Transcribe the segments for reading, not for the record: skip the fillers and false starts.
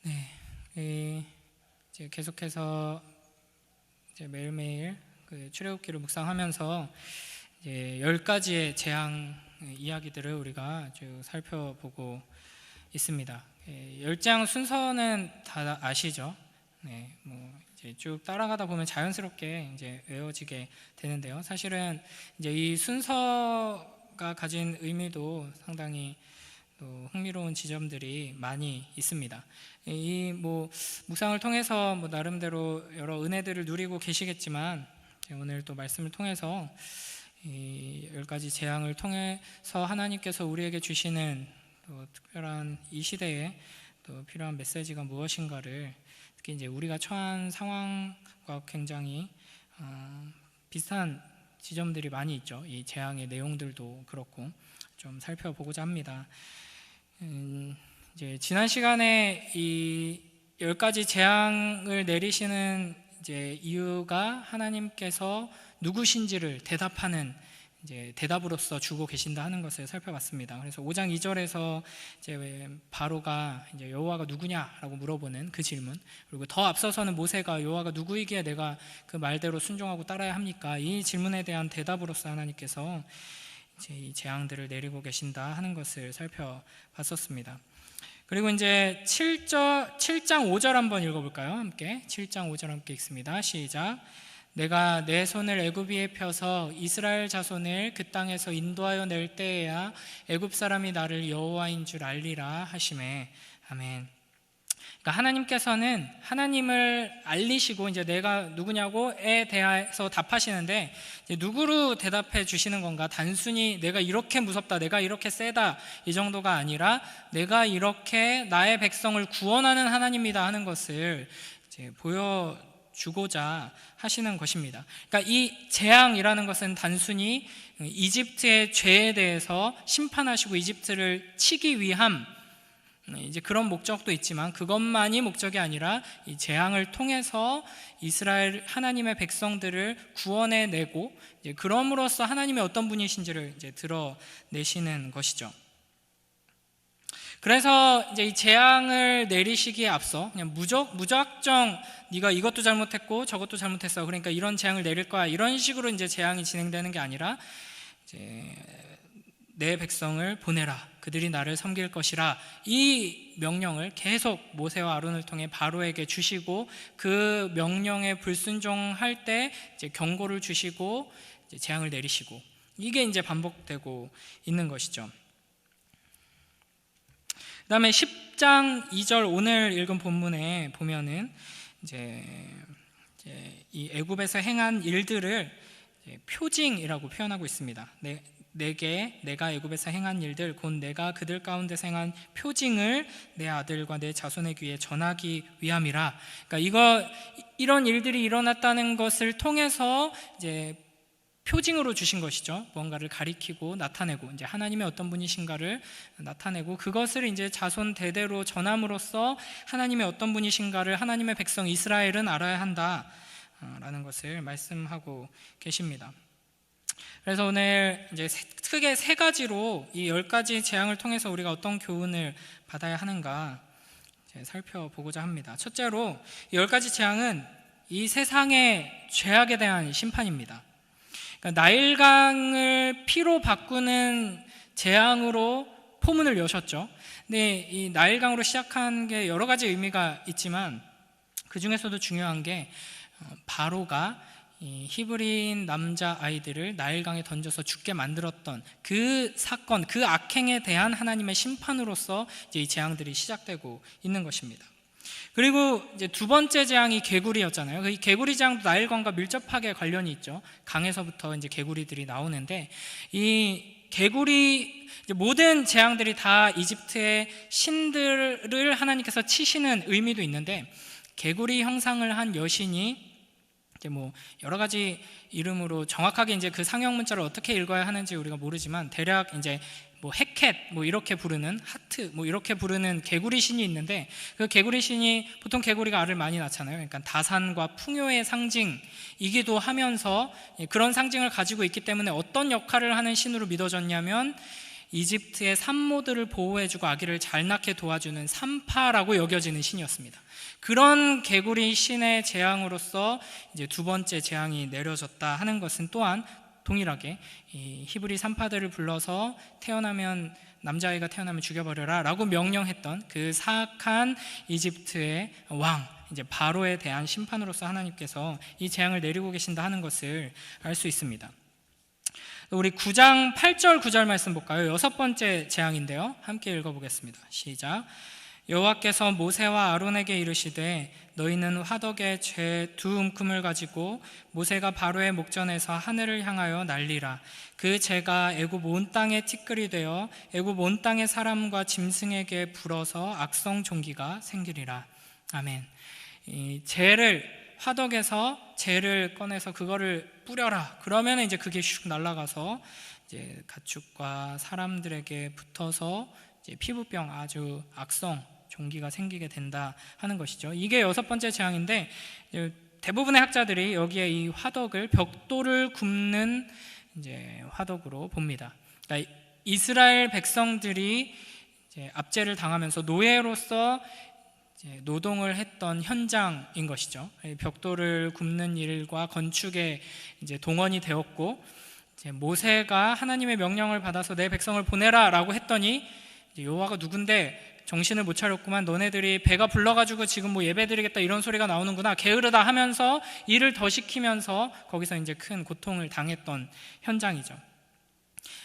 네, 이제 계속해서 이제 매일매일 그 출애굽기를 묵상하면서 이제 10가지의 재앙 이야기들을 우리가 쭉 살펴보고 있습니다. 10장 순서는 다 아시죠? 네, 뭐 이제 쭉 따라가다 보면 자연스럽게 이제 외워지게 되는데요. 사실은 이제 이 순서가 가진 의미도 상당히 또 흥미로운 지점들이 많이 있습니다. 이 묵상을 통해서 나름대로 여러 은혜들을 누리고 계시겠지만 오늘 또 말씀을 통해서 이 10가지 재앙을 통해서 하나님께서 우리에게 주시는 또 특별한 이 시대에 또 필요한 메시지가 무엇인가를, 특히 이제 우리가 처한 상황과 굉장히 비슷한 지점들이 많이 있죠. 이 재앙의 내용들도 그렇고 좀 살펴보고자 합니다. 이제 지난 시간에 이 10가지 재앙을 내리시는 이제 이유가 하나님께서 누구신지를 대답하는 이제 대답으로서 주고 계신다 하는 것을 살펴봤습니다. 그래서 5장 2절에서 이제 바로가 이제 여호와가 누구냐라고 물어보는 그 질문, 그리고 더 앞서서는 모세가 여호와가 누구이기에 내가 그 말대로 순종하고 따라야 합니까? 이 질문에 대한 대답으로서 하나님께서 이제 이 재앙들을 내리고 계신다 하는 것을 살펴봤었습니다. 그리고 이제 7장 5절 한번 읽어볼까요? 함께 7장 5절 함께 읽습니다. 시작. 내가 내 손을 애굽 위에 펴서 이스라엘 자손을 그 땅에서 인도하여 낼 때에야 애굽 사람이 나를 여호와인 줄 알리라 하시매. 아멘. 그러니까 하나님께서는 하나님을 알리시고 이제 내가 누구냐고에 대해서 답하시는데, 이제 누구로 대답해 주시는 건가? 단순히 내가 이렇게 무섭다, 내가 이렇게 세다 이 정도가 아니라 내가 이렇게 나의 백성을 구원하는 하나님이다 하는 것을 이제 보여주고자 하시는 것입니다. 그러니까 이 재앙이라는 것은 단순히 이집트의 죄에 대해서 심판하시고 이집트를 치기 위함, 이제 그런 목적도 있지만 그것만이 목적이 아니라 이 재앙을 통해서 이스라엘 하나님의 백성들을 구원해내고 이제 그럼으로써 하나님이 어떤 분이신지를 이제 드러내시는 것이죠. 그래서 이제 이 재앙을 내리시기에 앞서 그냥 무작정 네가 이것도 잘못했고 저것도 잘못했어, 그러니까 이런 재앙을 내릴 거야, 이런 식으로 이제 재앙이 진행되는 게 아니라 이제 내 백성을 보내라, 그들이 나를 섬길 것이라, 이 명령을 계속 모세와 아론을 통해 바로에게 주시고 그 명령에 불순종할 때 이제 경고를 주시고 이제 재앙을 내리시고, 이게 이제 반복되고 있는 것이죠. 그 다음에 10장 2절 오늘 읽은 본문에 보면은 이제 이 애굽에서 행한 일들을 표징이라고 표현하고 있습니다. 내가 애굽에서 행한 일들 곧 내가 그들 가운데서 행한 표징을 내 아들과 내 자손의 귀에 전하기 위함이라. 그러니까 이런 일들이 일어났다는 것을 통해서 이제 표징으로 주신 것이죠. 무언가를 가리키고 나타내고 이제 하나님의 어떤 분이신가를 나타내고 그것을 이제 자손 대대로 전함으로써 하나님의 어떤 분이신가를 하나님의 백성 이스라엘은 알아야 한다라는 것을 말씀하고 계십니다. 그래서 오늘 이제 크게 3가지로 이 10가지 재앙을 통해서 우리가 어떤 교훈을 받아야 하는가 살펴보고자 합니다. 첫째로 이 10가지 재앙은 이 세상의 죄악에 대한 심판입니다. 그러니까 나일강을 피로 바꾸는 재앙으로 포문을 여셨죠. 근데 이 나일강으로 시작한 게 여러 가지 의미가 있지만 그 중에서도 중요한 게 바로가 이 히브리인 남자 아이들을 나일강에 던져서 죽게 만들었던 그 사건, 그 악행에 대한 하나님의 심판으로서 이제 이 재앙들이 시작되고 있는 것입니다. 그리고 이제 두 번째 재앙이 개구리였잖아요. 이 개구리 재앙도 나일강과 밀접하게 관련이 있죠. 강에서부터 이제 개구리들이 나오는데, 이 개구리 모든 재앙들이 다 이집트의 신들을 하나님께서 치시는 의미도 있는데, 개구리 형상을 한 여신이 이제 여러 가지 이름으로 정확하게 이제 그 상형 문자를 어떻게 읽어야 하는지 우리가 모르지만 대략 이제 헤켓 이렇게 부르는, 하트 이렇게 부르는 개구리 신이 있는데, 그 개구리 신이 보통 개구리가 알을 많이 낳잖아요. 그러니까 다산과 풍요의 상징이기도 하면서 그런 상징을 가지고 있기 때문에 어떤 역할을 하는 신으로 믿어졌냐면 이집트의 산모들을 보호해주고 아기를 잘 낳게 도와주는 산파라고 여겨지는 신이었습니다. 그런 개구리 신의 재앙으로서 이제 두 번째 재앙이 내려졌다 하는 것은 또한 동일하게 이 히브리 산파들을 불러서 남자아이가 태어나면 죽여버려라 라고 명령했던 그 사악한 이집트의 왕, 이제 바로에 대한 심판으로서 하나님께서 이 재앙을 내리고 계신다 하는 것을 알 수 있습니다. 우리 9장 8절 9절 말씀 볼까요? 여섯 번째 재앙인데요, 함께 읽어보겠습니다. 시작. 여호와께서 모세와 아론에게 이르시되 너희는 화덕에 죄 두 움큼을 가지고 모세가 바로의 목전에서 하늘을 향하여 날리라. 그 죄가 애굽 온 땅에 티끌이 되어 애굽 온 땅의 사람과 짐승에게 불어서 악성 종기가 생기리라. 아멘. 이 화덕에서 재를 꺼내서 그거를 뿌려라. 그러면 이제 그게 슉 날아가서 이제 가축과 사람들에게 붙어서 이제 피부병, 아주 악성 종기가 생기게 된다 하는 것이죠. 이게 여섯 번째 재앙인데, 대부분의 학자들이 여기에 이 화덕을 벽돌을 굽는 이제 화덕으로 봅니다. 그러니까 이스라엘 백성들이 이제 압제를 당하면서 노예로서 이제 노동을 했던 현장인 것이죠. 벽돌을 굽는 일과 건축에 이제 동원이 되었고, 이제 모세가 하나님의 명령을 받아서 내 백성을 보내라라고 했더니 여호와가 누군데 정신을 못 차렸구만, 너네들이 배가 불러가지고 지금 뭐 예배드리겠다 이런 소리가 나오는구나, 게으르다 하면서 일을 더 시키면서 거기서 이제 큰 고통을 당했던 현장이죠.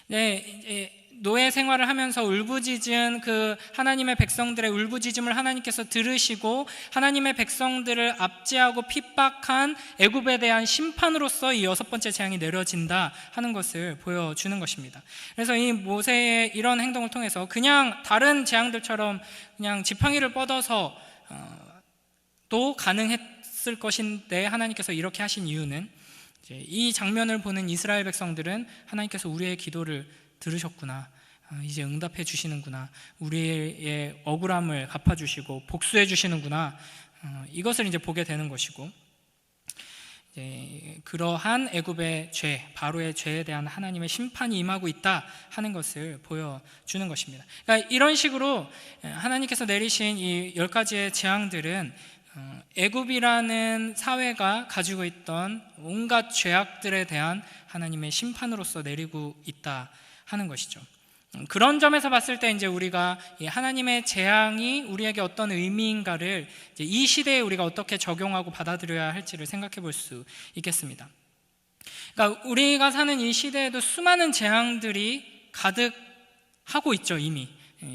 네, 노예 생활을 하면서 울부짖은 그 하나님의 백성들의 울부짖음을 하나님께서 들으시고 하나님의 백성들을 압제하고 핍박한 애굽에 대한 심판으로서 이 여섯 번째 재앙이 내려진다 하는 것을 보여주는 것입니다. 그래서 이 모세의 이런 행동을 통해서 그냥 다른 재앙들처럼 그냥 지팡이를 뻗어서 또 가능했을 것인데 하나님께서 이렇게 하신 이유는, 이 장면을 보는 이스라엘 백성들은 하나님께서 우리의 기도를 들으셨구나, 이제 응답해 주시는구나, 우리의 억울함을 갚아주시고 복수해 주시는구나, 이것을 이제 보게 되는 것이고, 그러한 애굽의 죄, 바로의 죄에 대한 하나님의 심판이 임하고 있다 하는 것을 보여주는 것입니다. 그러니까 이런 식으로 하나님께서 내리신 이 10가지의 재앙들은 애굽이라는 사회가 가지고 있던 온갖 죄악들에 대한 하나님의 심판으로서 내리고 있다 하는 것이죠. 그런 점에서 봤을 때 이제 우리가 하나님의 재앙이 우리에게 어떤 의미인가를 이제 이 시대에 우리가 어떻게 적용하고 받아들여야 할지를 생각해 볼 수 있겠습니다. 그러니까 우리가 사는 이 시대에도 수많은 재앙들이 가득하고 있죠. 이미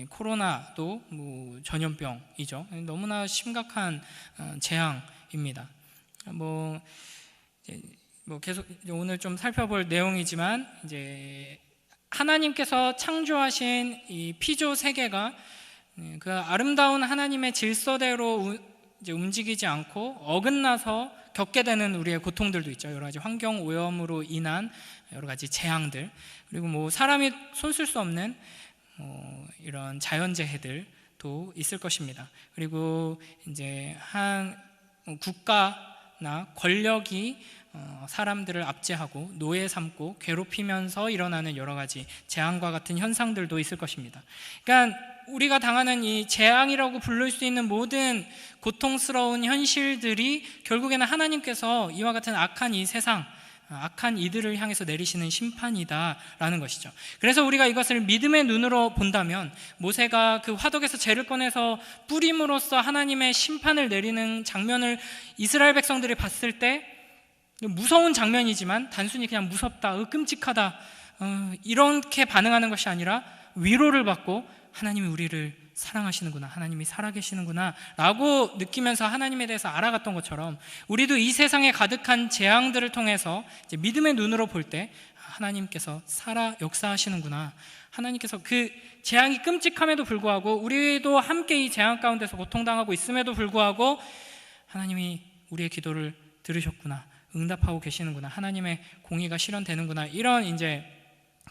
코로나도 뭐 전염병이죠. 너무나 심각한 재앙입니다. 뭐 계속 오늘 좀 살펴볼 내용이지만, 이제 하나님께서 창조하신 이 피조 세계가 그 아름다운 하나님의 질서대로 이제 움직이지 않고 어긋나서 겪게 되는 우리의 고통들도 있죠. 여러 가지 환경 오염으로 인한 여러 가지 재앙들, 그리고 뭐 사람이 손쓸 수 없는 이런 자연재해들도 있을 것입니다. 그리고 이제 한 국가나 권력이 사람들을 압제하고 노예 삼고 괴롭히면서 일어나는 여러 가지 재앙과 같은 현상들도 있을 것입니다. 그러니까 우리가 당하는 이 재앙이라고 부를 수 있는 모든 고통스러운 현실들이 결국에는 하나님께서 이와 같은 악한 이 세상, 악한 이들을 향해서 내리시는 심판이다라는 것이죠. 그래서 우리가 이것을 믿음의 눈으로 본다면, 모세가 그 화덕에서 재를 꺼내서 뿌림으로써 하나님의 심판을 내리는 장면을 이스라엘 백성들이 봤을 때 무서운 장면이지만 단순히 그냥 무섭다, 끔찍하다 이렇게 반응하는 것이 아니라 위로를 받고 하나님이 우리를 사랑하시는구나, 하나님이 살아계시는구나 라고 느끼면서 하나님에 대해서 알아갔던 것처럼, 우리도 이 세상에 가득한 재앙들을 통해서 이제 믿음의 눈으로 볼 때 하나님께서 살아 역사하시는구나, 하나님께서 그 재앙이 끔찍함에도 불구하고 우리도 함께 이 재앙 가운데서 고통당하고 있음에도 불구하고 하나님이 우리의 기도를 들으셨구나, 응답하고 계시는구나, 하나님의 공의가 실현되는구나, 이런 이제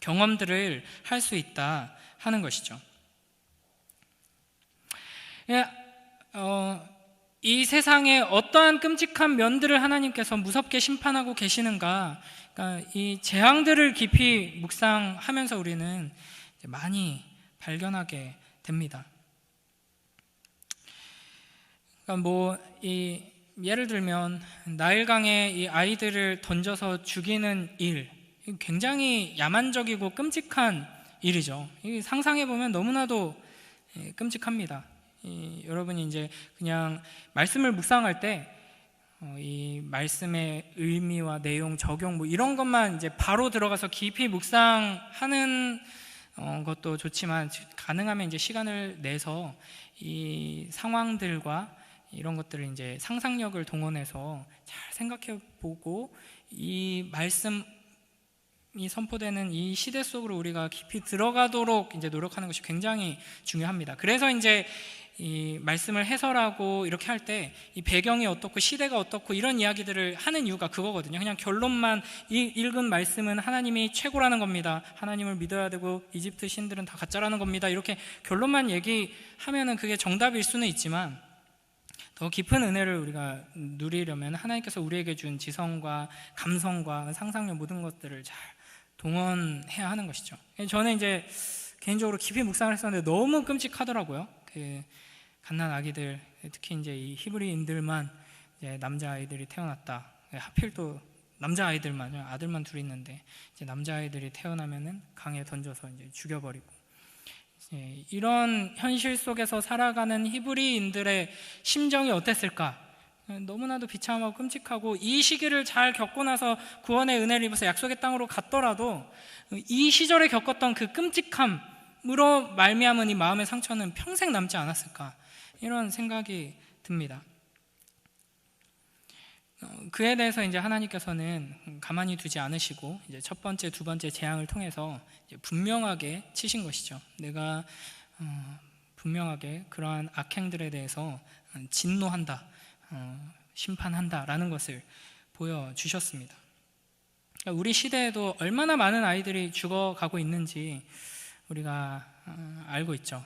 경험들을 할 수 있다 하는 것이죠. 이 세상에 어떠한 끔찍한 면들을 하나님께서 무섭게 심판하고 계시는가, 그러니까 이 재앙들을 깊이 묵상하면서 우리는 많이 발견하게 됩니다. 그러니까 예를 들면 나일강에 이 아이들을 던져서 죽이는 일, 굉장히 야만적이고 끔찍한 일이죠. 상상해 보면 너무나도 끔찍합니다. 여러분이 이제 그냥 말씀을 묵상할 때 이 말씀의 의미와 내용, 적용 이런 것만 이제 바로 들어가서 깊이 묵상하는 것도 좋지만, 가능하면 이제 시간을 내서 이 상황들과 이런 것들을 이제 상상력을 동원해서 잘 생각해 보고 이 말씀이 선포되는 이 시대 속으로 우리가 깊이 들어가도록 이제 노력하는 것이 굉장히 중요합니다. 그래서 이제 이 말씀을 해설하고 이렇게 할 때 이 배경이 어떻고 시대가 어떻고 이런 이야기들을 하는 이유가 그거거든요. 그냥 결론만 읽은 말씀은 하나님이 최고라는 겁니다, 하나님을 믿어야 되고 이집트 신들은 다 가짜라는 겁니다, 이렇게 결론만 얘기하면은 그게 정답일 수는 있지만, 더 깊은 은혜를 우리가 누리려면 하나님께서 우리에게 준 지성과 감성과 상상력 모든 것들을 잘 동원해야 하는 것이죠. 저는 이제 개인적으로 깊이 묵상을 했었는데 너무 끔찍하더라고요. 그 갓난 아기들, 특히 이제 이 히브리인들만 이제 남자 아이들이 태어났다. 하필 또 남자 아이들만, 아들만 둘 있는데 이제 남자 아이들이 태어나면은 강에 던져서 이제 죽여버리고, 이런 현실 속에서 살아가는 히브리인들의 심정이 어땠을까? 너무나도 비참하고 끔찍하고, 이 시기를 잘 겪고 나서 구원의 은혜를 입어서 약속의 땅으로 갔더라도 이 시절에 겪었던 그 끔찍함으로 말미암은 이 마음의 상처는 평생 남지 않았을까? 이런 생각이 듭니다. 그에 대해서 이제 하나님께서는 가만히 두지 않으시고 이제 첫 번째, 두 번째 재앙을 통해서 이제 분명하게 치신 것이죠. 내가 분명하게 그러한 악행들에 대해서 진노한다, 심판한다라는 것을 보여주셨습니다. 그러니까 우리 시대에도 얼마나 많은 아이들이 죽어가고 있는지 우리가 알고 있죠.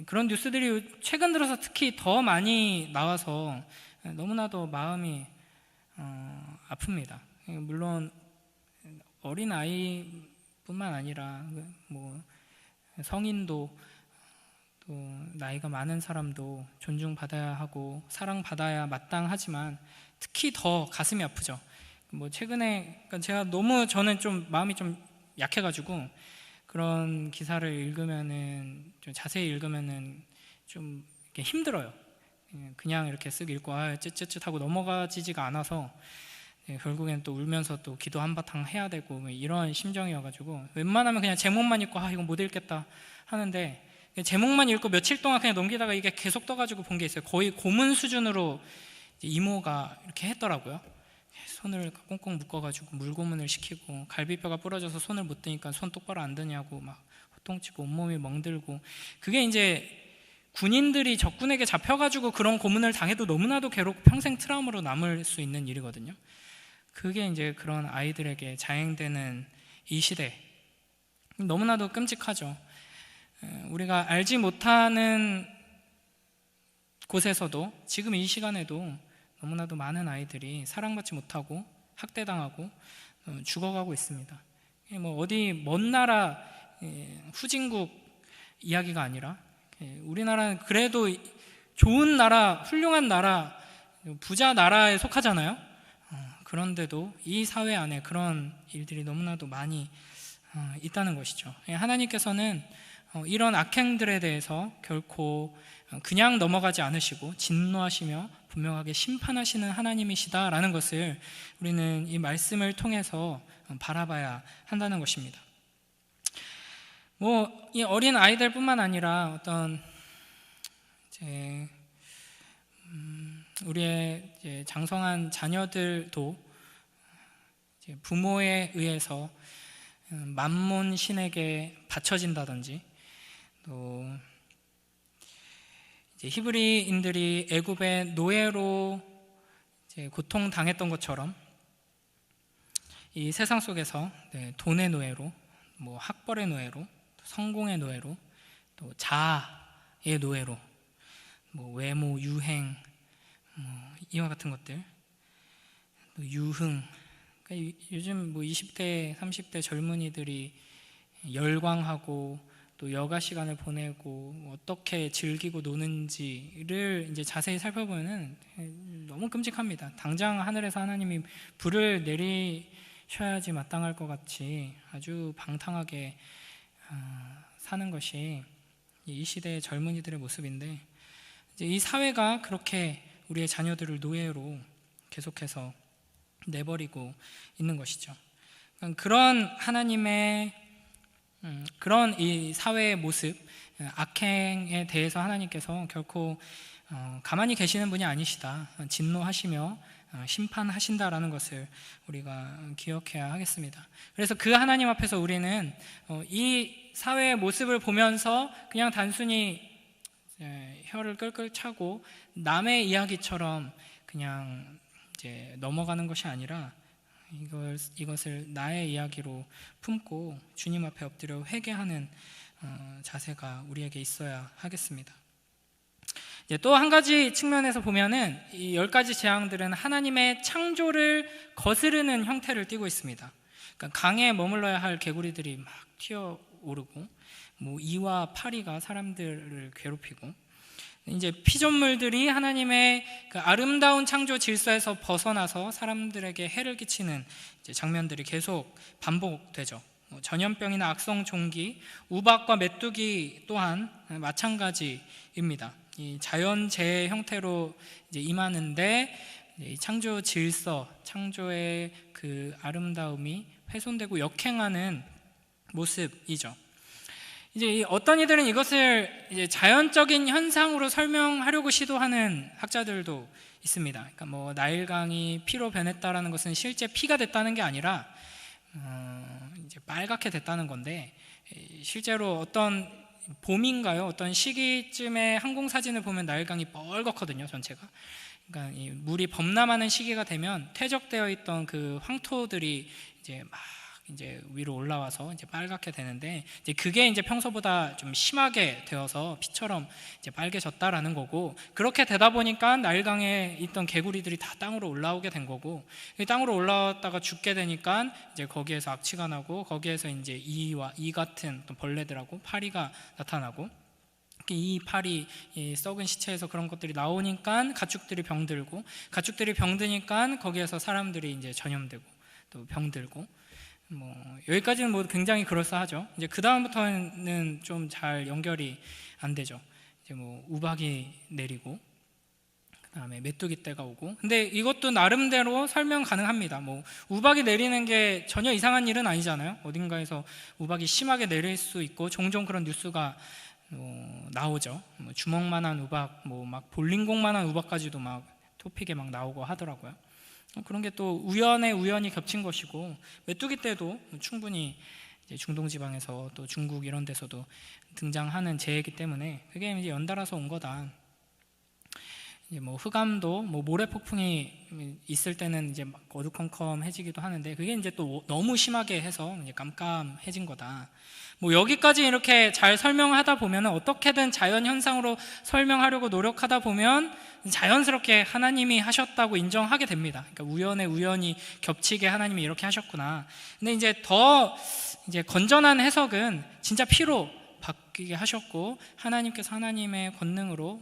그런 뉴스들이 최근 들어서 특히 더 많이 나와서 너무나도 마음이 아픕니다. 물론 어린 아이뿐만 아니라 성인도 또 나이가 많은 사람도 존중받아야 하고 사랑받아야 마땅하지만 특히 더 가슴이 아프죠. 최근에 저는 좀 마음이 좀 약해가지고 그런 기사를 읽으면은, 좀 자세히 읽으면은 좀 이렇게 힘들어요. 그냥 이렇게 쓱 읽고 쯧쯧쯧 하고 넘어가지지가 않아서 결국엔 또 울면서 또 기도 한바탕 해야 되고 이런 심정이어가지고 웬만하면 그냥 제목만 읽고 이건 못 읽겠다 하는데, 제목만 읽고 며칠 동안 그냥 넘기다가 이게 계속 떠가지고 본 게 있어요. 거의 고문 수준으로 이모가 이렇게 했더라고요. 손을 꽁꽁 묶어가지고 물고문을 시키고, 갈비뼈가 부러져서 손을 못 드니까 손 똑바로 안 드냐고 막 호통치고 온몸이 멍들고, 그게 이제 군인들이 적군에게 잡혀가지고 그런 고문을 당해도 너무나도 괴롭고 평생 트라우마로 남을 수 있는 일이거든요. 그게 이제 그런 아이들에게 자행되는 이 시대, 너무나도 끔찍하죠. 우리가 알지 못하는 곳에서도 지금 이 시간에도 너무나도 많은 아이들이 사랑받지 못하고 학대당하고 죽어가고 있습니다. 어디 먼 나라 후진국 이야기가 아니라 우리나라는 그래도 좋은 나라, 훌륭한 나라, 부자 나라에 속하잖아요. 그런데도 이 사회 안에 그런 일들이 너무나도 많이 있다는 것이죠. 하나님께서는 이런 악행들에 대해서 결코 그냥 넘어가지 않으시고 진노하시며 분명하게 심판하시는 하나님이시다라는 것을 우리는 이 말씀을 통해서 바라봐야 한다는 것입니다. 이 어린 아이들뿐만 아니라 어떤 우리의 이제 장성한 자녀들도 이제 부모에 의해서 만몬 신에게 바쳐진다든지, 또 이제 히브리인들이 애굽의 노예로 이제 고통당했던 것처럼 이 세상 속에서 돈의 노예로, 학벌의 노예로, 성공의 노예로, 또 자아의 노예로, 외모, 유행, 이와 같은 것들, 또 유흥, 그러니까 요즘 20대, 30대 젊은이들이 열광하고 또 여가 시간을 보내고 어떻게 즐기고 노는지를 이제 자세히 살펴보면 너무 끔찍합니다. 당장 하늘에서 하나님이 불을 내리셔야지 마땅할 것 같이 아주 방탕하게 사는 것이 이 시대의 젊은이들의 모습인데, 이제 이 사회가 그렇게 우리의 자녀들을 노예로 계속해서 내버리고 있는 것이죠. 그런 하나님의 그런 이 사회의 모습, 악행에 대해서 하나님께서 결코 가만히 계시는 분이 아니시다, 진노하시며 심판하신다라는 것을 우리가 기억해야 하겠습니다. 그래서 그 하나님 앞에서 우리는 이 사회의 모습을 보면서 그냥 단순히 혀를 끌끌 차고 남의 이야기처럼 그냥 이제 넘어가는 것이 아니라 이것을 나의 이야기로 품고 주님 앞에 엎드려 회개하는 자세가 우리에게 있어야 하겠습니다. 또 한 가지 측면에서 보면은 이 10가지 재앙들은 하나님의 창조를 거스르는 형태를 띠고 있습니다. 그러니까 강에 머물러야 할 개구리들이 막 튀어오르고, 이와 파리가 사람들을 괴롭히고, 이제 피조물들이 하나님의 그 아름다운 창조 질서에서 벗어나서 사람들에게 해를 끼치는 이제 장면들이 계속 반복되죠. 전염병이나 악성 종기, 우박과 메뚜기 또한 마찬가지입니다. 이 자연재해 형태로 이제 임하는데 이 창조 질서, 창조의 그 아름다움이 훼손되고 역행하는 모습이죠. 이제 어떤 이들은 이것을 이제 자연적인 현상으로 설명하려고 시도하는 학자들도 있습니다. 그러니까 나일강이 피로 변했다라는 것은 실제 피가 됐다는 게 아니라 이제 빨갛게 됐다는 건데, 실제로 어떤 봄인가요? 어떤 시기쯤에 항공 사진을 보면 나일강이 뻘겋거든요, 전체가. 그러니까 이 물이 범람하는 시기가 되면 퇴적되어 있던 그 황토들이 이제 위로 올라와서 이제 빨갛게 되는데, 이제 그게 이제 평소보다 좀 심하게 되어서 피처럼 이제 빨개졌다라는 거고, 그렇게 되다 보니까 나일강에 있던 개구리들이 다 땅으로 올라오게 된 거고, 땅으로 올라왔다가 죽게 되니까 이제 거기에서 악취가 나고, 거기에서 이제 이 같은 또 벌레들하고 파리가 나타나고, 이 파리, 이 썩은 시체에서 그런 것들이 나오니까 가축들이 병들고, 가축들이 병드니까 거기에서 사람들이 이제 전염되고 또 병들고, 여기까지는 굉장히 그럴싸하죠. 이제 그 다음부터는 좀 잘 연결이 안 되죠. 이제 우박이 내리고, 그 다음에 메뚜기 떼가 오고. 근데 이것도 나름대로 설명 가능합니다. 우박이 내리는 게 전혀 이상한 일은 아니잖아요. 어딘가에서 우박이 심하게 내릴 수 있고, 종종 그런 뉴스가 나오죠. 주먹만한 우박, 막 볼링공만한 우박까지도 막 토픽에 막 나오고 하더라고요. 그런 게 또 우연히 겹친 것이고, 메뚜기 때도 충분히 이제 중동 지방에서 또 중국 이런 데서도 등장하는 재해이기 때문에 그게 이제 연달아서 온 거다. 이제 흑암도 모래 폭풍이 있을 때는 이제 막 어두컴컴해지기도 하는데, 그게 이제 또 너무 심하게 해서 이제 깜깜해진 거다. 여기까지 이렇게 잘 설명하다 보면, 어떻게든 자연 현상으로 설명하려고 노력하다 보면 자연스럽게 하나님이 하셨다고 인정하게 됩니다. 그러니까 우연히 겹치게 하나님이 이렇게 하셨구나. 근데 이제 더 이제 건전한 해석은 진짜 피로 바뀌게 하셨고, 하나님께서 하나님의 권능으로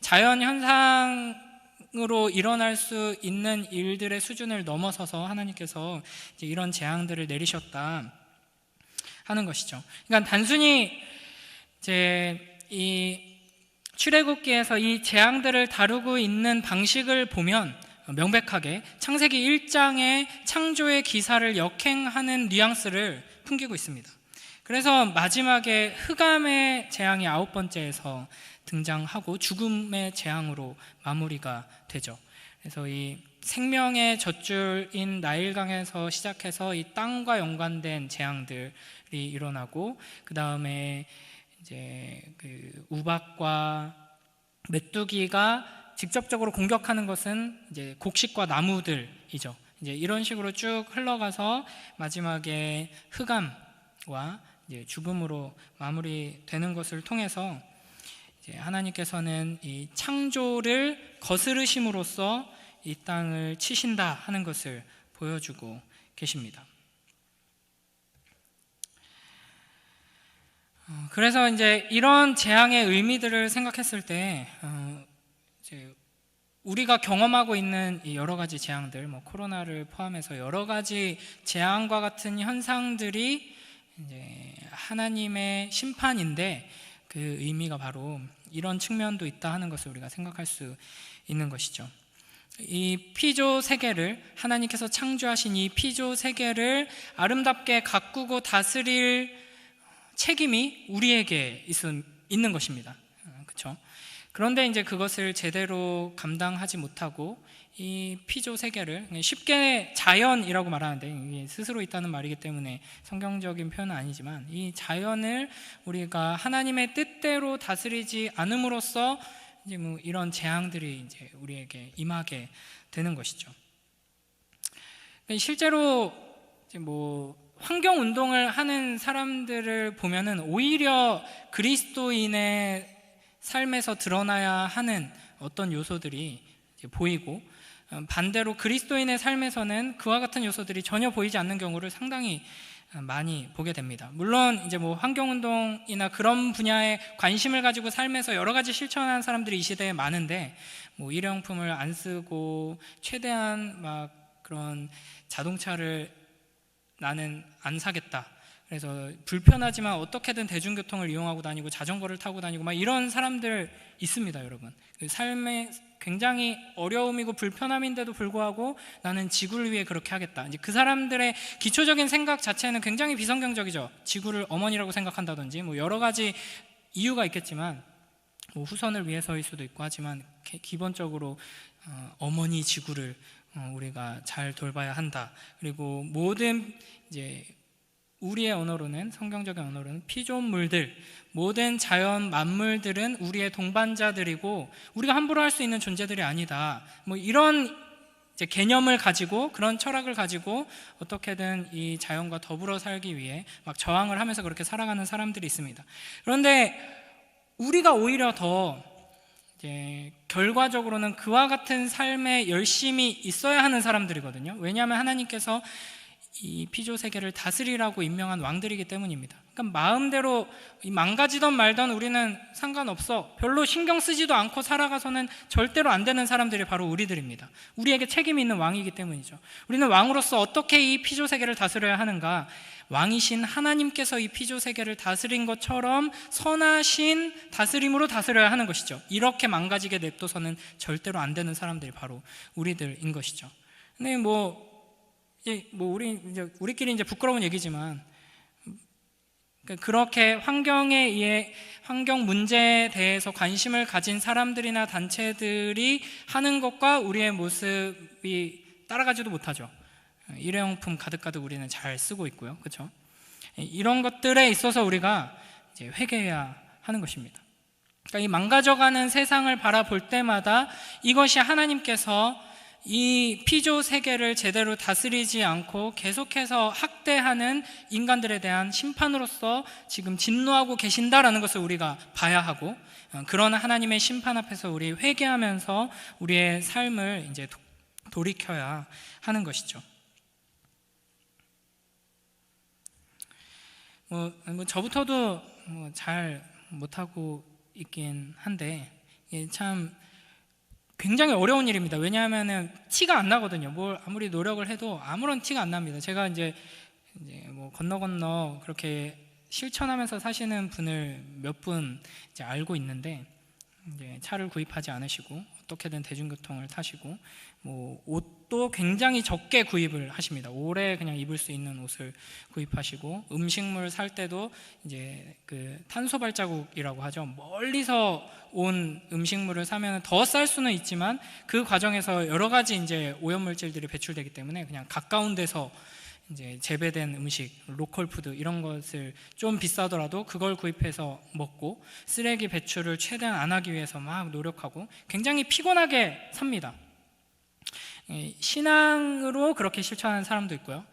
자연 현상으로 일어날 수 있는 일들의 수준을 넘어서서 하나님께서 이제 이런 재앙들을 내리셨다 하는 것이죠. 그러니까 단순히 이제 이 출애굽기에서 이 재앙들을 다루고 있는 방식을 보면 명백하게 창세기 1장의 창조의 기사를 역행하는 뉘앙스를 풍기고 있습니다. 그래서 마지막에 흑암의 재앙이 9번째에서 등장하고 죽음의 재앙으로 마무리가 되죠. 그래서 이 생명의 젖줄인 나일강에서 시작해서 이 땅과 연관된 재앙들이 일어나고, 그 다음에 이제 그 우박과 메뚜기가 직접적으로 공격하는 것은 이제 곡식과 나무들이죠. 이제 이런 식으로 쭉 흘러가서 마지막에 흑암과 이제 죽음으로 마무리되는 것을 통해서 이제 하나님께서는 이 창조를 거스르심으로써 이 땅을 치신다 하는 것을 보여주고 계십니다. 그래서 이제 이런 재앙의 의미들을 생각했을 때 이제 우리가 경험하고 있는 이 여러 가지 재앙들, 뭐 코로나를 포함해서 여러 가지 재앙과 같은 현상들이 이제 하나님의 심판인데, 그 의미가 바로 이런 측면도 있다 하는 것을 우리가 생각할 수 있는 것이죠. 이 피조 세계를, 하나님께서 창조하신 이 피조 세계를 아름답게 가꾸고 다스릴 책임이 우리에게 있는 것입니다. 그렇죠? 그런데 이제 그것을 제대로 감당하지 못하고 이 피조 세계를, 쉽게 자연이라고 말하는데 이게 스스로 있다는 말이기 때문에 성경적인 표현은 아니지만, 이 자연을 우리가 하나님의 뜻대로 다스리지 않음으로써 이제 뭐 이런 재앙들이 이제 우리에게 임하게 되는 것이죠. 실제로 이제 뭐 환경 운동을 하는 사람들을 보면은 오히려 그리스도인의 삶에서 드러나야 하는 어떤 요소들이 이제 보이고, 반대로 그리스도인의 삶에서는 그와 같은 요소들이 전혀 보이지 않는 경우를 상당히 많이 보게 됩니다. 물론 이제 뭐 환경운동이나 그런 분야에 관심을 가지고 삶에서 여러 가지 실천하는 사람들이 이 시대에 많은데, 뭐 일회용품을 안 쓰고 최대한 막 그런 자동차를 나는 안 사겠다, 그래서 불편하지만 어떻게든 대중교통을 이용하고 다니고 자전거를 타고 다니고 막 이런 사람들 있습니다, 여러분. 그 삶에 굉장히 어려움이고 불편함인데도 불구하고 나는 지구를 위해 그렇게 하겠다. 이제 그 사람들의 기초적인 생각 자체는 굉장히 비성경적이죠. 지구를 어머니라고 생각한다든지 뭐 여러 가지 이유가 있겠지만, 뭐 후손을 위해서일 수도 있고 하지만 기본적으로 어머니 지구를 우리가 잘 돌봐야 한다. 그리고 모든 이제 우리의 언어로는, 성경적인 언어로는 피조물들, 모든 자연 만물들은 우리의 동반자들이고 우리가 함부로 할 수 있는 존재들이 아니다. 뭐 이런 이제 개념을 가지고, 그런 철학을 가지고 어떻게든 이 자연과 더불어 살기 위해 막 저항을 하면서 그렇게 살아가는 사람들이 있습니다. 그런데 우리가 오히려 더 이제 결과적으로는 그와 같은 삶에 열심히 있어야 하는 사람들이거든요. 왜냐하면 하나님께서 이 피조 세계를 다스리라고 임명한 왕들이기 때문입니다. 그러니까 마음대로 망가지던 말던 우리는 상관없어, 별로 신경 쓰지도 않고 살아가서는 절대로 안 되는 사람들이 바로 우리들입니다. 우리에게 책임이 있는 왕이기 때문이죠. 우리는 왕으로서 어떻게 이 피조 세계를 다스려야 하는가? 왕이신 하나님께서 이 피조 세계를 다스린 것처럼 선하신 다스림으로 다스려야 하는 것이죠. 이렇게 망가지게 냅둬서는 절대로 안 되는 사람들이 바로 우리들인 것이죠. 근데 우리끼리 이제 부끄러운 얘기지만, 그렇게 환경에 의해, 환경 문제에 대해서 관심을 가진 사람들이나 단체들이 하는 것과 우리의 모습이 따라가지도 못하죠. 일회용품 가득가득 우리는 잘 쓰고 있고요, 그렇죠? 이런 것들에 있어서 우리가 이제 회개해야 하는 것입니다. 그러니까 이 망가져가는 세상을 바라볼 때마다 이것이 하나님께서 이 피조 세계를 제대로 다스리지 않고 계속해서 학대하는 인간들에 대한 심판으로서 지금 진노하고 계신다라는 것을 우리가 봐야 하고, 그런 하나님의 심판 앞에서 우리 회개하면서 우리의 삶을 이제 돌이켜야 하는 것이죠. 저부터도 잘 못하고 있긴 한데, 참 굉장히 어려운 일입니다. 왜냐하면 티가 안 나거든요. 뭘 아무리 노력을 해도 아무런 티가 안 납니다. 제가 이제 뭐 건너 그렇게 실천하면서 사시는 분을 몇 분 이제 알고 있는데, 이제 차를 구입하지 않으시고 어떻게든 대중교통을 타시고, 뭐 옷도 굉장히 적게 구입을 하십니다. 오래 그냥 입을 수 있는 옷을 구입하시고, 음식물 살 때도 이제 그 탄소 발자국이라고 하죠. 멀리서 온 음식물을 사면 더 쌀 수는 있지만 그 과정에서 여러 가지 이제 오염물질들이 배출되기 때문에 그냥 가까운 데서 이제 재배된 음식, 로컬 푸드 이런 것을 좀 비싸더라도 그걸 구입해서 먹고, 쓰레기 배출을 최대한 안 하기 위해서 막 노력하고 굉장히 피곤하게 삽니다. 신앙으로 그렇게 실천하는 사람도 있고요,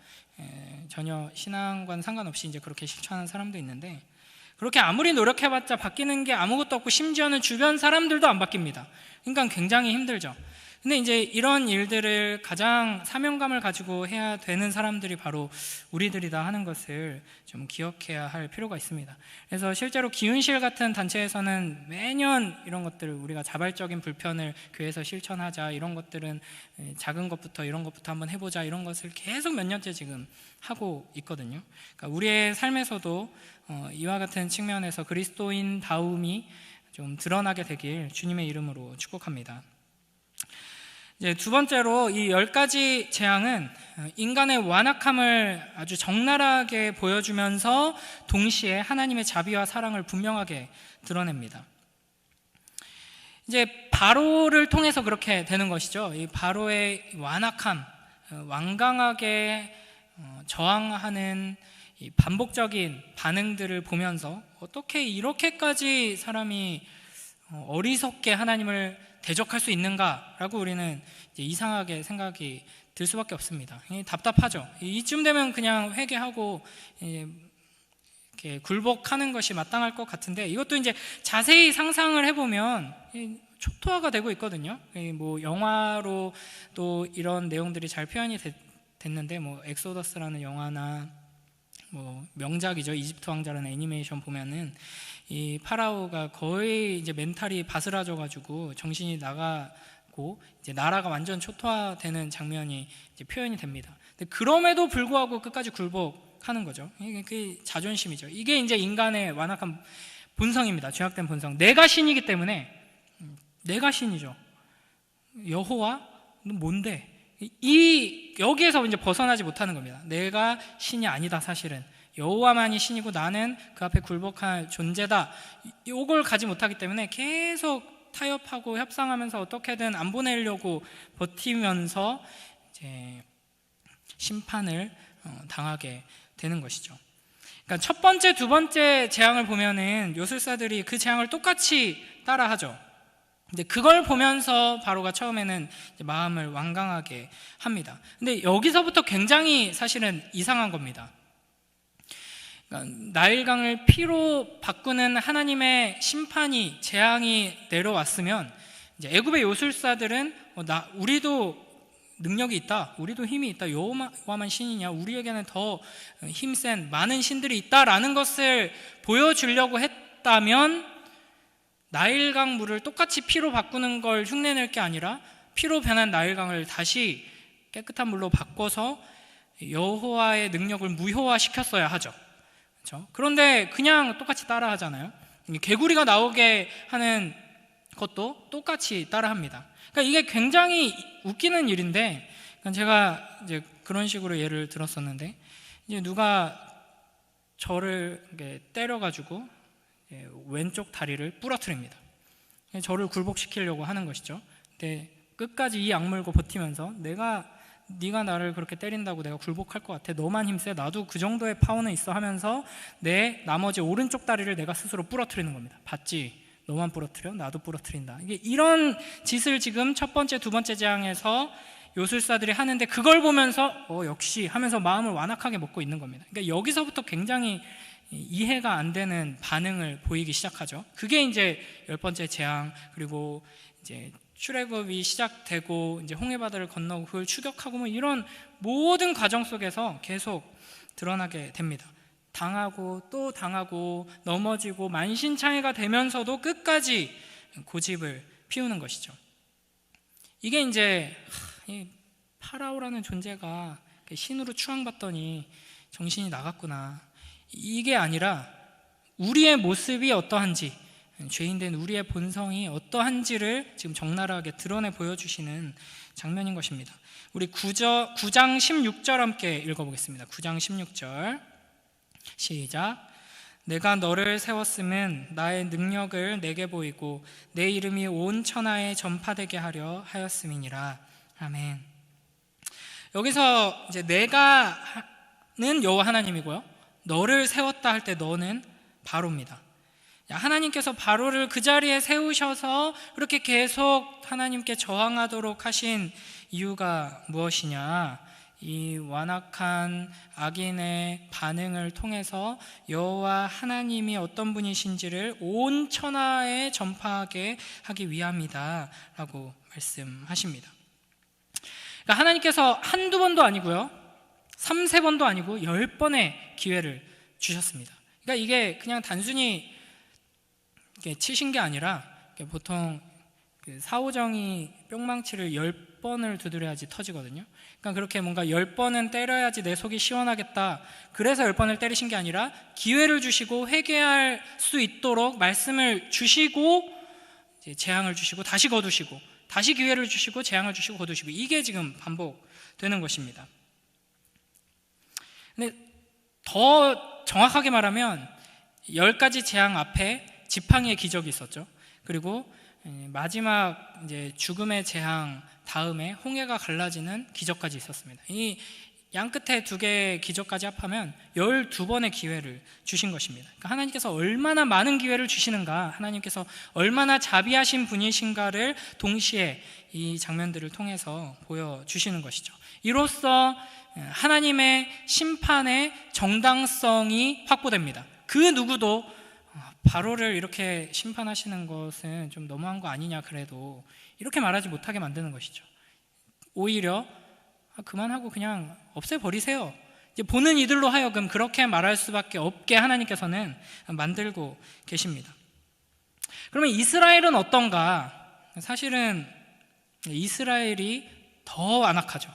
전혀 신앙과는 상관없이 이제 그렇게 실천하는 사람도 있는데, 그렇게 아무리 노력해봤자 바뀌는 게 아무것도 없고 심지어는 주변 사람들도 안 바뀝니다. 그러니까 굉장히 힘들죠. 근데 이제 이런 일들을 가장 사명감을 가지고 해야 되는 사람들이 바로 우리들이다 하는 것을 좀 기억해야 할 필요가 있습니다. 그래서 실제로 기운실 같은 단체에서는 매년 이런 것들을, 우리가 자발적인 불편을 교회에서 실천하자, 이런 것들은 작은 것부터 이런 것부터 한번 해보자, 이런 것을 계속 몇 년째 지금 하고 있거든요. 그러니까 우리의 삶에서도 이와 같은 측면에서 그리스도인다움이 좀 드러나게 되길 주님의 이름으로 축복합니다. 이제 두 번째로, 이 10가지 재앙은 인간의 완악함을 아주 적나라하게 보여주면서 동시에 하나님의 자비와 사랑을 분명하게 드러냅니다. 이제 바로를 통해서 그렇게 되는 것이죠. 이 바로의 완악함, 완강하게 저항하는 이 반복적인 반응들을 보면서 어떻게 이렇게까지 사람이 어리석게 하나님을 대적할 수 있는가라고 우리는 이제 이상하게 생각이 들 수밖에 없습니다. 답답하죠. 이쯤 되면 그냥 회개하고 이렇게 굴복하는 것이 마땅할 것 같은데, 이것도 이제 자세히 상상을 해보면 초토화가 되고 있거든요. 뭐 영화로 또 이런 내용들이 잘 표현이 됐는데, 뭐 엑소더스라는 영화나 뭐 명작이죠. 이집트 왕자라는 애니메이션 보면은 이 파라오가 거의 이제 멘탈이 바스라져가지고 정신이 나가고 이제 나라가 완전 초토화되는 장면이 이제 표현이 됩니다. 근데 그럼에도 불구하고 끝까지 굴복하는 거죠. 이게 자존심이죠. 이게 이제 인간의 완악한 본성입니다. 죄악된 본성. 내가 신이기 때문에, 내가 신이죠. 여호와, 너 뭔데? 여기에서 이제 벗어나지 못하는 겁니다. 내가 신이 아니다, 사실은. 여호와만이 신이고 나는 그 앞에 굴복할 존재다. 이걸 가지 못하기 때문에 계속 타협하고 협상하면서 어떻게든 안 보내려고 버티면서 이제 심판을 당하게 되는 것이죠. 그러니까 첫 번째, 두 번째 재앙을 보면은 요술사들이 그 재앙을 똑같이 따라하죠. 근데 그걸 보면서 바로가 처음에는 이제 마음을 완강하게 합니다. 근데 여기서부터 굉장히 사실은 이상한 겁니다. 그러니까 나일강을 피로 바꾸는 하나님의 심판이, 재앙이 내려왔으면 이제 애굽의 요술사들은 우리도 능력이 있다, 우리도 힘이 있다, 여호와만 신이냐, 우리에게는 더 힘센 많은 신들이 있다라는 것을 보여주려고 했다면, 나일강 물을 똑같이 피로 바꾸는 걸 흉내낼 게 아니라 피로 변한 나일강을 다시 깨끗한 물로 바꿔서 여호와의 능력을 무효화시켰어야 하죠. 그렇죠? 그런데 그냥 똑같이 따라하잖아요. 개구리가 나오게 하는 것도 똑같이 따라합니다. 그러니까 이게 굉장히 웃기는 일인데, 제가 이제 그런 식으로 예를 들었었는데, 이제 누가 저를 때려가지고 왼쪽 다리를 부러뜨립니다. 저를 굴복시키려고 하는 것이죠. 근데 끝까지 이 악물고 버티면서 네가 나를 그렇게 때린다고 내가 굴복할 것 같아, 너만 힘세, 나도 그 정도의 파워는 있어 하면서 내 나머지 오른쪽 다리를 내가 스스로 부러뜨리는 겁니다. 봤지? 너만 부러뜨려? 나도 부러뜨린다. 이런 짓을 지금 첫 번째, 두 번째 재앙에서 요술사들이 하는데, 그걸 보면서 역시 하면서 마음을 완악하게 먹고 있는 겁니다. 그러니까 여기서부터 굉장히 이해가 안 되는 반응을 보이기 시작하죠. 그게 이제 10번째 재앙, 그리고 이제 출애굽이 시작되고 이제 홍해바다를 건너고 그걸 추격하고 뭐 이런 모든 과정 속에서 계속 드러나게 됩니다. 당하고 또 당하고 넘어지고 만신창이가 되면서도 끝까지 고집을 피우는 것이죠. 이게 이제 파라오라는 존재가 신으로 추앙받더니 정신이 나갔구나, 이게 아니라 우리의 모습이 어떠한지, 죄인된 우리의 본성이 어떠한지를 지금 적나라하게 드러내 보여주시는 장면인 것입니다. 우리 9장 16절 함께 읽어보겠습니다. 9장 16절 시작. 내가 너를 세웠음은 나의 능력을 내게 보이고 내 이름이 온 천하에 전파되게 하려 하였음이니라. 아멘. 여기서 이제 내가는 여호와 하나님이고요, 너를 세웠다 할 때 너는 바로입니다. 하나님께서 바로를 그 자리에 세우셔서 그렇게 계속 하나님께 저항하도록 하신 이유가 무엇이냐? 이 완악한 악인의 반응을 통해서 여호와 하나님이 어떤 분이신지를 온 천하에 전파하게 하기 위함이다 라고 말씀하십니다. 그러니까 하나님께서 한두 번도 아니고요, 3-4번도 아니고 10번의 기회를 주셨습니다. 그러니까 이게 그냥 단순히 치신 게 아니라 보통 사오정이 뿅망치를 10번을 두드려야지 터지거든요. 그러니까 그렇게 뭔가 10번은 때려야지 내 속이 시원하겠다, 그래서 10번을 때리신 게 아니라 기회를 주시고 회개할 수 있도록 말씀을 주시고 이제 재앙을 주시고 다시 거두시고 다시 기회를 주시고 재앙을 주시고 거두시고, 이게 지금 반복되는 것입니다. 근데 더 정확하게 말하면 10가지 재앙 앞에 지팡이의 기적이 있었죠. 그리고 마지막 이제 죽음의 재앙 다음에 홍해가 갈라지는 기적까지 있었습니다. 이 양 끝에 2개의 기적까지 합하면 12번의 기회를 주신 것입니다. 그러니까 하나님께서 얼마나 많은 기회를 주시는가, 하나님께서 얼마나 자비하신 분이신가를 동시에 이 장면들을 통해서 보여주시는 것이죠. 이로써 하나님의 심판의 정당성이 확보됩니다. 그 누구도 바로를 이렇게 심판하시는 것은 좀 너무한 거 아니냐, 그래도 이렇게 말하지 못하게 만드는 것이죠. 오히려 그만하고 그냥 없애버리세요, 이제 보는 이들로 하여금 그렇게 말할 수밖에 없게 하나님께서는 만들고 계십니다. 그러면 이스라엘은 어떤가? 사실은 이스라엘이 더 완악하죠.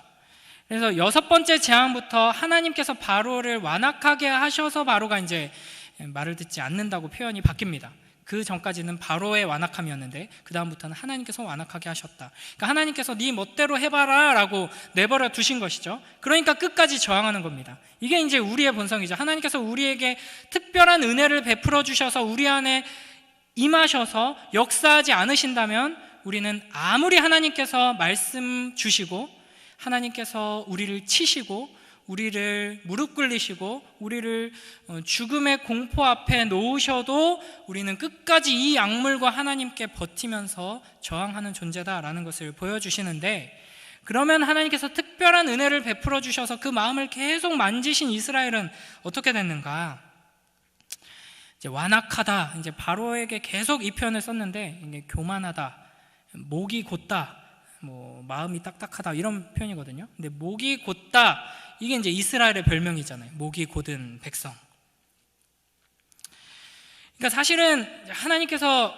그래서 6번째 재앙부터 하나님께서 바로를 완악하게 하셔서 바로가 이제 말을 듣지 않는다고 표현이 바뀝니다. 그 전까지는 바로의 완악함이었는데 그 다음부터는 하나님께서 완악하게 하셨다. 그러니까 하나님께서 네 멋대로 해봐라 라고 내버려 두신 것이죠. 그러니까 끝까지 저항하는 겁니다. 이게 이제 우리의 본성이죠. 하나님께서 우리에게 특별한 은혜를 베풀어 주셔서 우리 안에 임하셔서 역사하지 않으신다면 우리는 아무리 하나님께서 말씀 주시고 하나님께서 우리를 치시고 우리를 무릎 꿇리시고 우리를 죽음의 공포 앞에 놓으셔도 우리는 끝까지 이 악물과 하나님께 버티면서 저항하는 존재다라는 것을 보여주시는데, 그러면 하나님께서 특별한 은혜를 베풀어 주셔서 그 마음을 계속 만지신 이스라엘은 어떻게 됐는가? 이제 완악하다, 이제 바로에게 계속 이 표현을 썼는데 이게 교만하다, 목이 곧다, 마음이 딱딱하다 이런 표현이거든요. 근데 목이 곧다, 이게 이제 이스라엘의 별명이잖아요. 목이 곧은 백성. 그러니까 사실은 하나님께서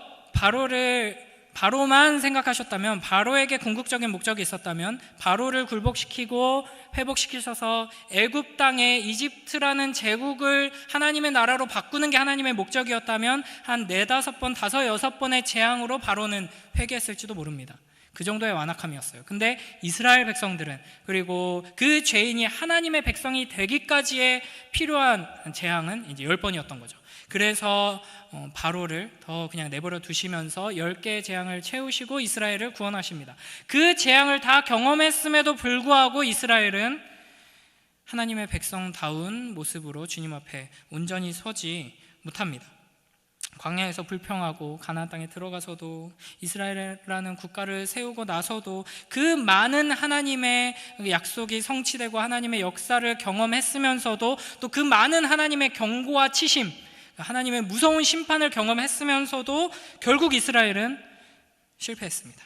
바로만 생각하셨다면, 바로에게 궁극적인 목적이 있었다면 바로를 굴복시키고 회복시키셔서 애굽 땅에 이집트라는 제국을 하나님의 나라로 바꾸는 게 하나님의 목적이었다면 한 4-5번, 5-6번의 재앙으로 바로는 회개했을지도 모릅니다. 그 정도의 완악함이었어요. 근데 이스라엘 백성들은, 그리고 그 죄인이 하나님의 백성이 되기까지의 필요한 재앙은 이제 10번이었던 거죠. 그래서 바로를 더 그냥 내버려 두시면서 10개의 재앙을 채우시고 이스라엘을 구원하십니다. 그 재앙을 다 경험했음에도 불구하고 이스라엘은 하나님의 백성다운 모습으로 주님 앞에 온전히 서지 못합니다. 광야에서 불평하고 가나안 땅에 들어가서도 이스라엘이라는 국가를 세우고 나서도 그 많은 하나님의 약속이 성취되고 하나님의 역사를 경험했으면서도 또 그 많은 하나님의 경고와 치심, 하나님의 무서운 심판을 경험했으면서도 결국 이스라엘은 실패했습니다.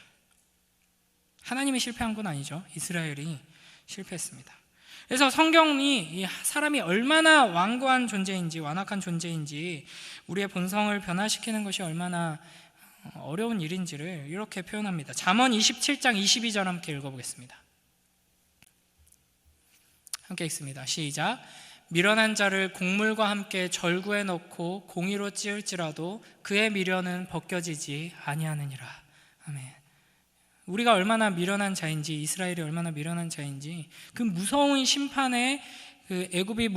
하나님이 실패한 건 아니죠. 이스라엘이 실패했습니다. 그래서 성경이 사람이 얼마나 완고한 존재인지, 완악한 존재인지, 우리의 본성을 변화시키는 것이 얼마나 어려운 일인지를 이렇게 표현합니다. 잠언 27장 22절 함께 읽어보겠습니다. 함께 읽습니다. 시작. 미련한 자를 곡물과 함께 절구에 넣고 공의로 찌을지라도 그의 미련은 벗겨지지 아니하느니라. 아멘. 우리가 얼마나 미련한 자인지, 이스라엘이 얼마나 미련한 자인지, 그 무서운 심판에 그 애굽이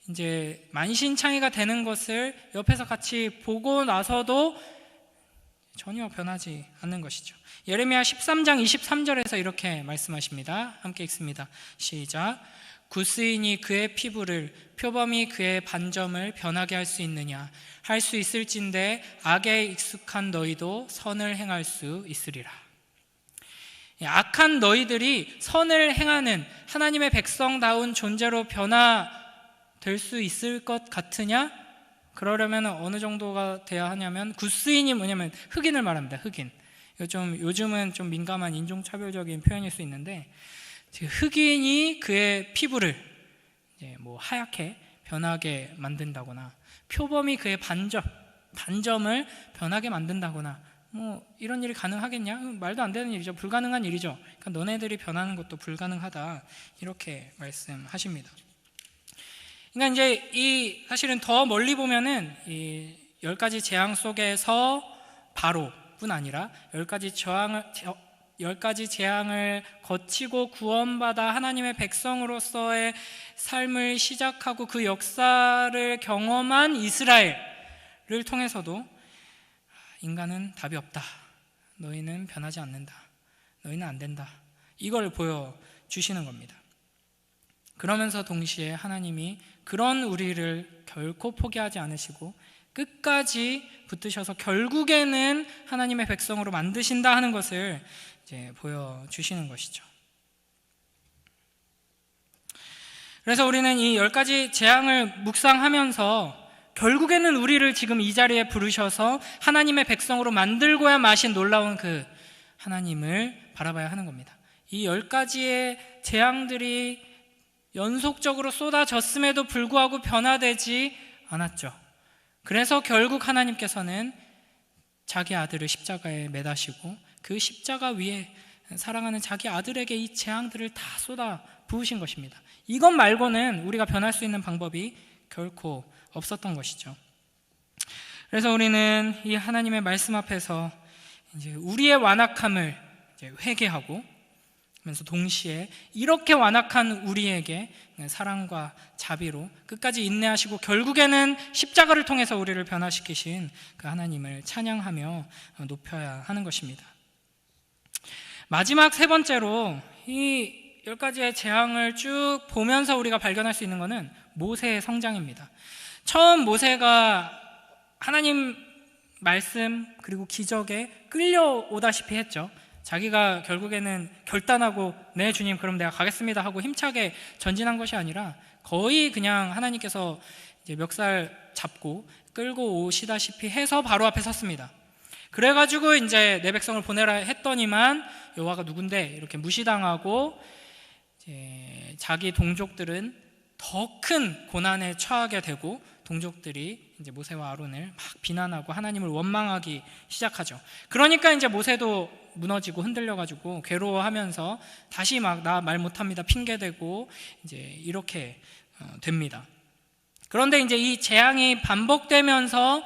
이제 만신창이가 되는 것을 옆에서 같이 보고 나서도 전혀 변하지 않는 것이죠. 예레미야 13장 23절에서 이렇게 말씀하십니다. 함께 읽습니다. 시작. 구스인이 그의 피부를, 표범이 그의 반점을 변하게 할 수 있느냐? 할 수 있을진데 악에 익숙한 너희도 선을 행할 수 있으리라. 악한 너희들이 선을 행하는 하나님의 백성다운 존재로 변화될 수 있을 것 같으냐? 그러려면 어느 정도가 돼야 하냐면, 굿스인이 뭐냐면 흑인을 말합니다. 흑인. 요즘은 좀 민감한 인종차별적인 표현일 수 있는데, 흑인이 그의 피부를 뭐 하얗게 변하게 만든다거나, 표범이 그의 반점을 변하게 만든다거나, 뭐 이런 일이 가능하겠냐? 말도 안 되는 일이죠. 불가능한 일이죠. 그러니까 너네들이 변하는 것도 불가능하다, 이렇게 말씀하십니다. 그러니까 이제 사실은 더 멀리 보면은 이 10가지 재앙 속에서 바로뿐 아니라 10가지 재앙을 거치고 구원받아 하나님의 백성으로서의 삶을 시작하고 그 역사를 경험한 이스라엘을 통해서도 인간은 답이 없다, 너희는 변하지 않는다, 너희는 안 된다, 이걸 보여주시는 겁니다. 그러면서 동시에 하나님이 그런 우리를 결코 포기하지 않으시고 끝까지 붙드셔서 결국에는 하나님의 백성으로 만드신다 하는 것을 이제 보여주시는 것이죠. 그래서 우리는 이 10가지 재앙을 묵상하면서 결국에는 우리를 지금 이 자리에 부르셔서 하나님의 백성으로 만들고야 마신 놀라운 그 하나님을 바라봐야 하는 겁니다. 이 10가지의 재앙들이 연속적으로 쏟아졌음에도 불구하고 변화되지 않았죠. 그래서 결국 하나님께서는 자기 아들을 십자가에 매다시고 그 십자가 위에 사랑하는 자기 아들에게 이 재앙들을 다 쏟아 부으신 것입니다. 이것 말고는 우리가 변할 수 있는 방법이 결코 없었던 것이죠. 그래서 우리는 이 하나님의 말씀 앞에서 이제 우리의 완악함을 이제 회개하고, 그러면서 동시에 이렇게 완악한 우리에게 사랑과 자비로 끝까지 인내하시고 결국에는 십자가를 통해서 우리를 변화시키신 그 하나님을 찬양하며 높여야 하는 것입니다. 마지막 세 번째로 이 10가지의 재앙을 쭉 보면서 우리가 발견할 수 있는 것은 모세의 성장입니다. 처음 모세가 하나님 말씀 그리고 기적에 끌려오다시피 했죠. 자기가 결국에는 결단하고 네 주님 그럼 내가 가겠습니다 하고 힘차게 전진한 것이 아니라 거의 그냥 하나님께서 이제 멱살 잡고 끌고 오시다시피 해서 바로 앞에 섰습니다. 그래가지고 이제 내 백성을 보내라 했더니만 여호와가 누군데 이렇게 무시당하고 이제 자기 동족들은 더 큰 고난에 처하게 되고 동족들이 이제 모세와 아론을 막 비난하고 하나님을 원망하기 시작하죠. 그러니까 이제 모세도 무너지고 흔들려가지고 괴로워하면서 다시 막 나 말 못합니다 핑계대고 이제 이렇게 됩니다. 그런데 이제 이 재앙이 반복되면서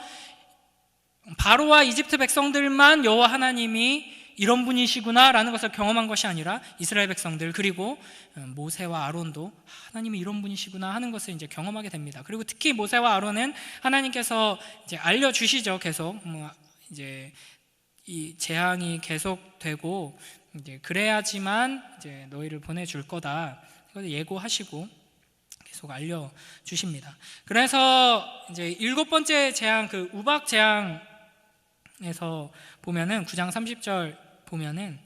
바로와 이집트 백성들만 여호와 하나님이 이런 분이시구나 라는 것을 경험한 것이 아니라 이스라엘 백성들 그리고 모세와 아론도 하나님이 이런 분이시구나 하는 것을 이제 경험하게 됩니다. 그리고 특히 모세와 아론은 하나님께서 이제 알려주시죠. 계속 이제 이 재앙이 계속되고 이제 그래야지만 이제 너희를 보내줄 거다 이걸 예고하시고 계속 알려주십니다. 그래서 이제 7번째 재앙, 그 우박 재앙에서 보면은 9장 30절 보면은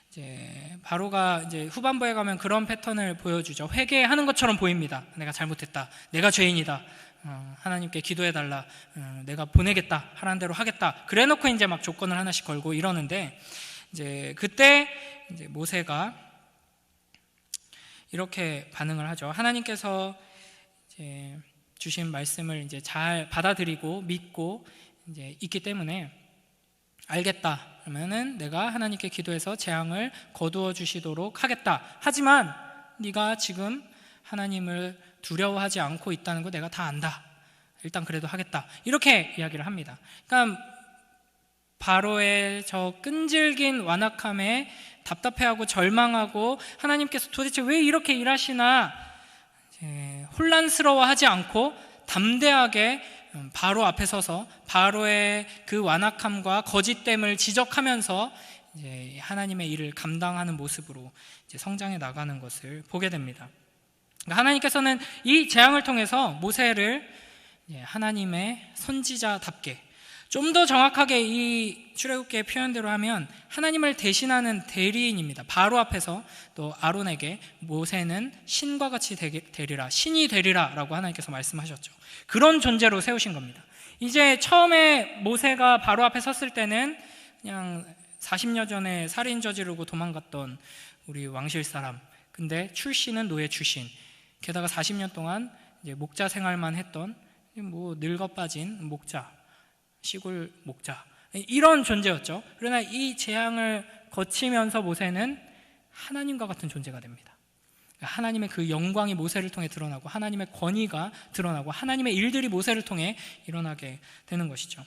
이제 바로가 이제 후반부에 가면 그런 패턴을 보여주죠. 회개하는 것처럼 보입니다. 내가 잘못했다, 내가 죄인이다, 하나님께 기도해달라, 내가 보내겠다, 하라는 대로 하겠다. 그래놓고 이제 막 조건을 하나씩 걸고 이러는데 이제 그때 이제 모세가 이렇게 반응을 하죠. 하나님께서 이제 주신 말씀을 이제 잘 받아들이고 믿고 이제 있기 때문에 알겠다. 그러면은 내가 하나님께 기도해서 재앙을 거두어 주시도록 하겠다. 하지만 네가 지금 하나님을 두려워하지 않고 있다는 거 내가 다 안다. 일단 그래도 하겠다. 이렇게 이야기를 합니다. 그러니까 바로의 저 끈질긴 완악함에 답답해하고 절망하고 하나님께서 도대체 왜 이렇게 일하시나 혼란스러워하지 않고 담대하게 바로 앞에 서서 바로의 그 완악함과 거짓됨을 지적하면서 이제 하나님의 일을 감당하는 모습으로 이제 성장해 나가는 것을 보게 됩니다. 하나님께서는 이 재앙을 통해서 모세를 하나님의 선지자답게 좀 더 정확하게 이 출애굽기의 표현대로 하면 하나님을 대신하는 대리인입니다. 바로 앞에서 또 아론에게 모세는 신과 같이 되리라, 신이 되리라 라고 하나님께서 말씀하셨죠. 그런 존재로 세우신 겁니다. 이제 처음에 모세가 바로 앞에 섰을 때는 그냥 40년 전에 살인 저지르고 도망갔던 우리 왕실 사람, 근데 출신은 노예 출신, 게다가 40년 동안 이제 목자 생활만 했던 뭐 늙어 빠진 목자, 시골 목자, 이런 존재였죠. 그러나 이 재앙을 거치면서 모세는 하나님과 같은 존재가 됩니다. 하나님의 그 영광이 모세를 통해 드러나고 하나님의 권위가 드러나고 하나님의 일들이 모세를 통해 일어나게 되는 것이죠.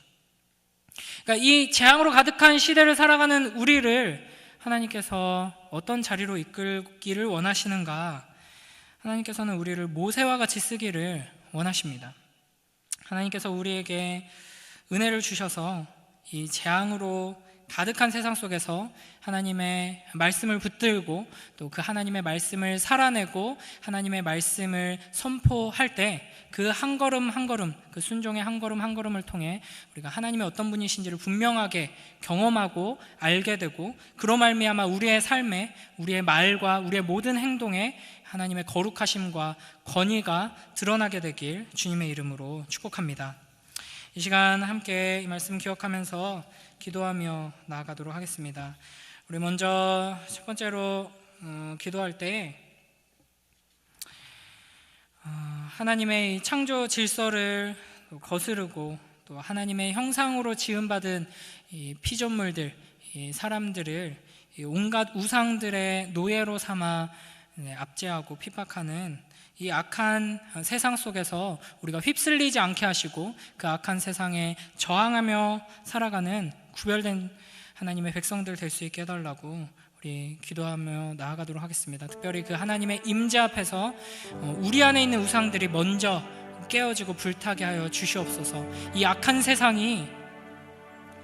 그러니까 이 재앙으로 가득한 시대를 살아가는 우리를 하나님께서 어떤 자리로 이끌기를 원하시는가? 하나님께서는 우리를 모세와 같이 쓰기를 원하십니다. 하나님께서 우리에게 은혜를 주셔서 이 재앙으로 가득한 세상 속에서 하나님의 말씀을 붙들고 또 그 하나님의 말씀을 살아내고 하나님의 말씀을 선포할 때 그 한 걸음 한 걸음, 그 순종의 한 걸음 한 걸음을 통해 우리가 하나님의 어떤 분이신지를 분명하게 경험하고 알게 되고, 그로 말미암아 우리의 삶에, 우리의 말과 우리의 모든 행동에 하나님의 거룩하심과 권위가 드러나게 되길 주님의 이름으로 축복합니다. 이 시간 함께 이 말씀 기억하면서 기도하며 나아가도록 하겠습니다. 우리 먼저 첫 번째로 기도할 때 하나님의 창조 질서를 거스르고 또 하나님의 형상으로 지음받은 이 피조물들, 이 사람들을 이 온갖 우상들의 노예로 삼아 압제하고 핍박하는 이 악한 세상 속에서 우리가 휩쓸리지 않게 하시고 그 악한 세상에 저항하며 살아가는 구별된 하나님의 백성들 될 수 있게 해달라고 우리 기도하며 나아가도록 하겠습니다. 특별히 그 하나님의 임재 앞에서 우리 안에 있는 우상들이 먼저 깨어지고 불타게 하여 주시옵소서. 이 악한 세상이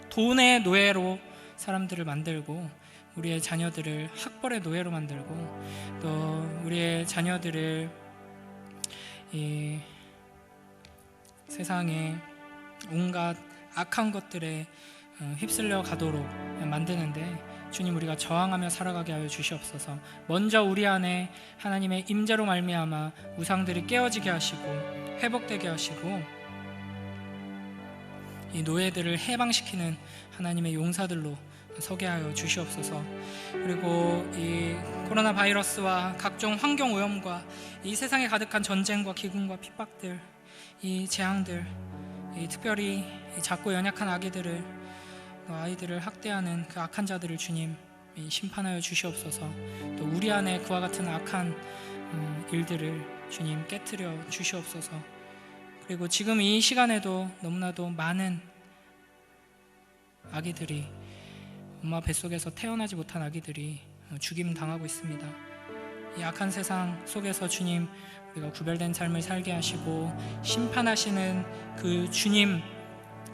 돈의 노예로 사람들을 만들고 우리의 자녀들을 학벌의 노예로 만들고 또 우리의 자녀들을 이 세상에 온갖 악한 것들에 휩쓸려 가도록 만드는데 주님, 우리가 저항하며 살아가게 하여 주시옵소서. 먼저 우리 안에 하나님의 임재로 말미암아 우상들이 깨어지게 하시고 회복되게 하시고 이 노예들을 해방시키는 하나님의 용사들로 서게 하여 주시옵소서. 그리고 이 코로나 바이러스와 각종 환경 오염과 이 세상에 가득한 전쟁과 기근과 핍박들, 이 재앙들, 이 특별히 이 작고 연약한 아이들을 학대하는 그 악한 자들을 주님 심판하여 주시옵소서. 또 우리 안에 그와 같은 악한 일들을 주님 깨트려 주시옵소서. 그리고 지금 이 시간에도 너무나도 많은 아기들이, 엄마 뱃속에서 태어나지 못한 아기들이 죽임 당하고 있습니다. 이 악한 세상 속에서 주님, 우리가 구별된 삶을 살게 하시고 심판하시는 그 주님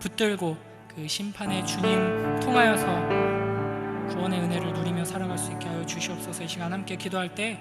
붙들고 그 심판의 주님 통하여서 구원의 은혜를 누리며 살아갈 수 있게 하여 주시옵소서. 이 시간 함께 기도할 때